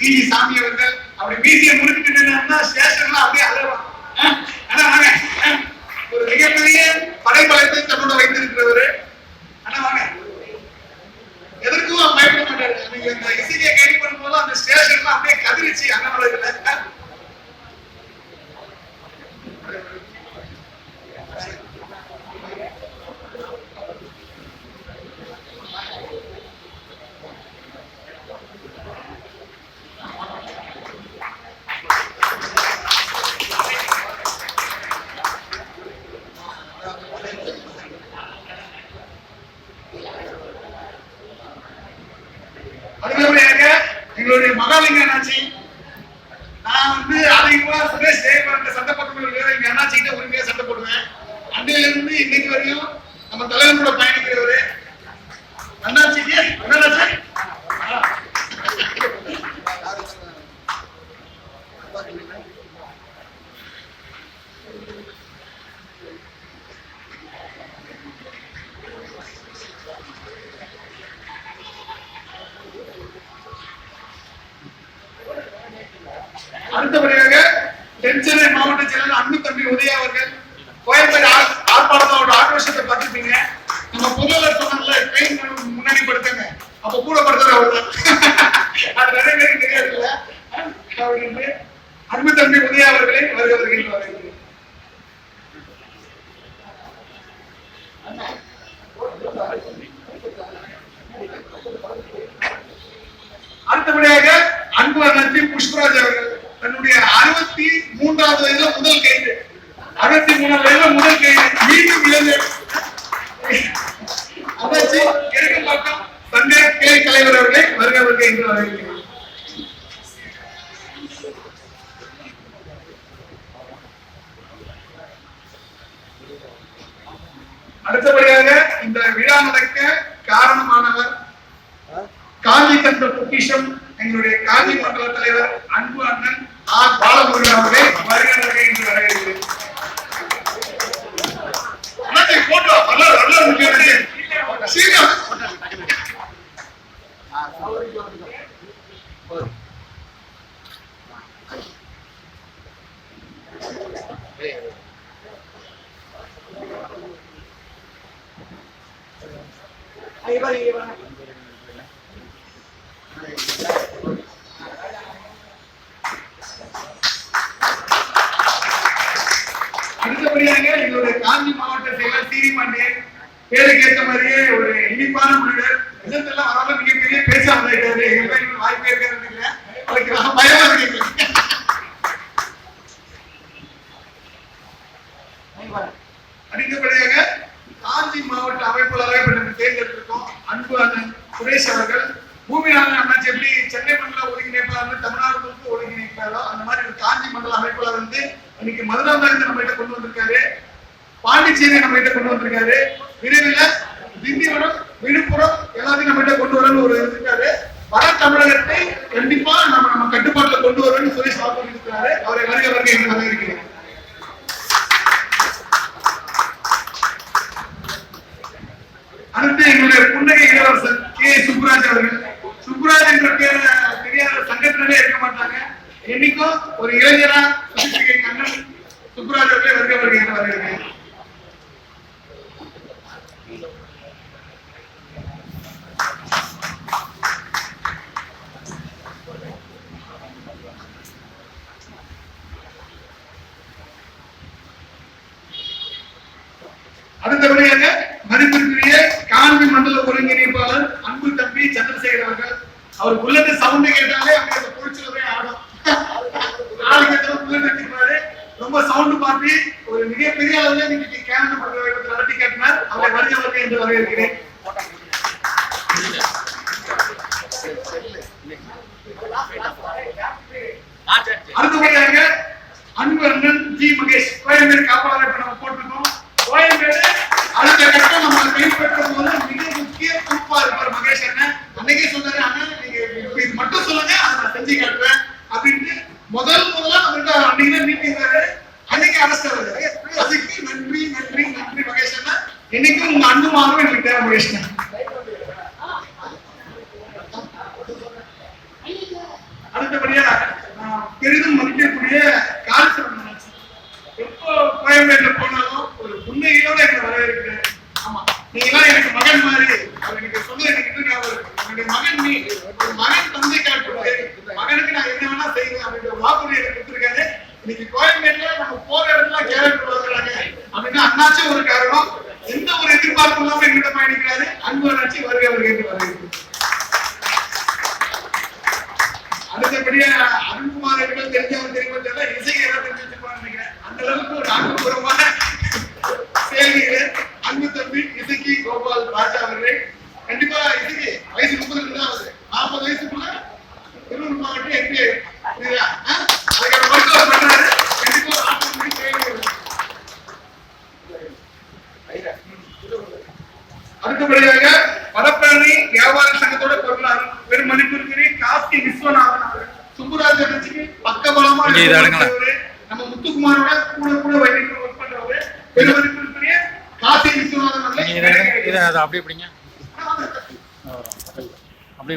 PG சாமி அவர்கள் அப்படி பிஜியை முடிச்சுட்டு ஸ்டேஷன்ல அப்படியே அழகாம். ஆனா வாங்க, ஒரு மிகப்பெரிய படைப்பலத்தை தன்னோட வைத்திருக்கிறவரு. ஆனா வாங்க, எதற்கும் பயப்பட மாட்டாரு. நீங்க இந்த இசையை கேள்வி பண்ணும்போது அந்த ஸ்டேஷன்ல அப்படியே கதிரிச்சு அண்ணாமலையில எங்களுடைய மகாலிங்க அண்ணாச்சி. நான் அதிகமா சுரேஷ் ஜெயபாலன் சண்டை போட்டு எங்க அண்ணாச்சிக்கிட்ட உரிமையா சண்டை போடுவேன். அன்றையில இருந்து இன்னைக்கு வரையும் நம்ம தலைவரோட பயணிக்கிறவரு அண்ணாச்சிக்கு. அடுத்தபடியாக தென்சென்னை மாவட்ட செயலாளர் அன்பு தம்பி உதயா அவர்கள். கோயம்பேடு ஆர்ப்பாட்டத்தோட ஆக்ரோஷத்தை பார்த்துருப்பீங்க. நம்ம பொருளாதார சொன்னால ட்ரெயின் முன்னாடி படுத்துங்க, அப்ப கூட படுத்துற அவர்தான். அது நிறைய பேருக்கு தெரியாதுல்ல அப்படின்னு அன்பு தம்பி உதயா அவர்களை வருகிறவர்கள். அடுத்தபடியாக அன்பு அண்ணாச்சி புஷ்பராஜ் அவர்கள். தன்னுடைய 63வது வயதுல முதல் கைது. 63வது வயதுல முதல் கைது. மீண்டும் இளைஞர் அண்ணாச்சி கிழக்கம்பாக்கம் சங்க கிளை தலைவர் அவர்களை வருகிறவர்கள் என்று வரவேற்கிறேன். அடுத்தபடியாக இந்த விழா நடக்க காரணமானவர் காஞ்சி தந்த பொக்கிஷம் எங்களுடைய காஞ்சி மண்டல தலைவர் அன்பு அண்ணன் ஆர் பாலமுருகன் அவர்களை வருகிறார்கள் என்று வரவேற்கிறேன். அடுத்தபடியாக எங்களுடைய காஞ்சி மாவட்ட செயலர் சீரி பாண்டியன். பேருக்கு ஏற்ற மாதிரியே ஒரு இனிப்பான மனிதர். எல்லாம் வராம மிகப்பெரிய பேசாம இருக்காரு. வாய்ப்பே இருக்கிறது இல்லை, அதுக்கு பயமா இருக்கு. அடுத்தபடியாக காஞ்சி மாவட்ட அமைப்பாளராக தேர்ந்தெடுத்திருக்கோம் அன்பு அண்ணன் சுரேஷ் அவர்கள். பூமிநாதன் அண்ணாச்சி எப்படி சென்னை மண்டல ஒருங்கிணைப்பாளர் தமிழ்நாடு முழுக்க ஒருங்கிணைப்பாளோ அந்த மாதிரி காஞ்சி மண்டல அமைப்பாளர் இன்னைக்கு மதுராந்தகத்தை நம்ம கிட்ட கொண்டு வந்திருக்காரு. பாண்டிச்சேரி நம்ம கிட்ட கொண்டு வந்திருக்காரு. விரைவில் திண்டிவனம் விழுப்புரம் எல்லாத்தையும் நம்ம கிட்ட கொண்டு வரணும்னு ஒரு இருக்காரு. வட தமிழகத்தை கண்டிப்பா நம்ம கட்டுப்பாட்டுல கொண்டு வரணும்னு சுரேஷ் வாக்கு இருக்கிறாரு. அவரை வருக என்று வரவேற்கிறேன். அடுத்து எங்களுடைய புன்னகை இளவரசர் கே சுப்புராஜ் அவர்கள். சுப்புராஜ் என்ற தெரியாத சங்கத்தினரே இருக்க மாட்டாங்க. என்னைக்கும் ஒரு இளைஞரா அண்ணன் சுப்புராஜ் அவர்களே வருக என்று வரவேற்கிறேன். அடுத்தபடியாக மதிப்பிற்குரிய காஞ்சி மண்டல ஒருங்கிணைப்பாளர் அன்பு தம்பி சந்திரசேகர் அவர்கள். அவர் உள்ளது சவுண்ட் கேட்டாலே அந்த பொழிச்சலவே ஆடும். ரொம்ப சவுண்ட் பார்த்து ஒரு மிகப்பெரிய அளவில் இன்னைக்கு கேரள படத்தை நடத்தி காட்டினார். அவரை வருக என்று வரவேற்கிறேன். அடுத்தபடியாக அன்பு அண்ணன் ஜி மகேஷ். கோயம்பேடு காப்பாளரை நம்ம போட்டிருக்கோம். கோயம்பேடு அடுத்த கட்டம் நம்ம கைப்பற்றும் போது மிக முக்கிய குறிப்பா இருப்பார் மகேஷ் அண்ணன். அன்னைக்கே சொன்னாரு, அண்ணன் நீங்க இது மட்டும் சொல்லுங்க, அதை நான் செஞ்சு காட்டுவேன் அப்படின்ட்டு முதல்ல நம்மகிட்ட அன்னைக்கு மீட்டிங்காரு. அன்னைக்கு அரசு வருது. அதுக்கு நன்றி நன்றி நன்றி மகேஷ் அண்ணன். என்னைக்கும் உங்க அன்பு மாறும் எனக்கு தேவை மகேஷ் அண்ணன். அடுத்த அன்பு அண்ணாச்சி வருகை வருகிறது வருகிறது. அடுத்தபடியா அருண்குமார் அவர்கள் தெரிஞ்சவங்க தெரியல இசை எல்லாம் தெரிஞ்சு வச்சிருப்பான்னு நினைக்கிறேன். அந்த அளவுக்கு ஒரு ஆக்கப்பூர்வமான சேவையில அன்பு தம்பி இசைக்கு கோபால் ராஜா அவர்களே. கண்டிப்பா இசைக்கு வயசு 30 தான் ஆகுது. 40 வயசுக்குள்ள திருவள்ளூர் மாவட்டம் எப்படி அதுக்கான மருத்துவர் பண்றாரு. கண்டிப்பா ஆக்கப்பூர்வ சேவை. அடுத்தபடியாக வடபழனி வியாபார சங்கத்தோட பொருளாளர் பெரும் மதிப்பிற்குரிய காசி விஸ்வநாதன் அவர்கள் சுப்புராஜ் அண்ணாச்சிக்கு பக்கபலமா நம்ம முத்துக்குமாரோட கூட கூட வைத்து ஒர்க் பண்றவரு பெரும் மதிப்பிற்குரிய காசி விஸ்வநாதன் அவர்கள். அப்படி எப்படிங்க